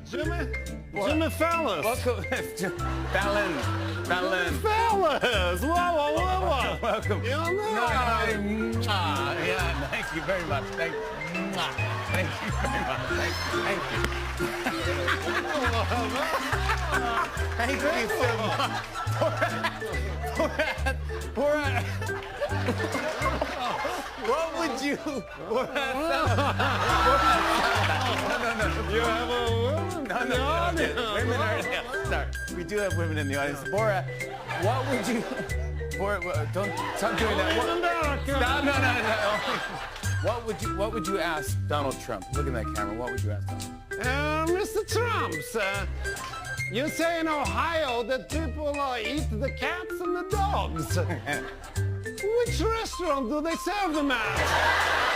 Jimmy? Jimmy Fallon. Welcome, Fallon. Fellas! Whoa. Welcome. You don't know. Yeah, thank you very much. Thank you very much. Thank you. Thank you so much. Borat. What would you... You have a woman No. in the audience. Women are... Sorry, we do have women in the audience. Borat, what would you... Borat, don't stop doing that. In America. No. What would you ask Donald Trump? Look at that camera. What would you ask Donald? Mr. Trump, you say in Ohio that people eat the cats and the dogs. Which restaurant do they serve them at?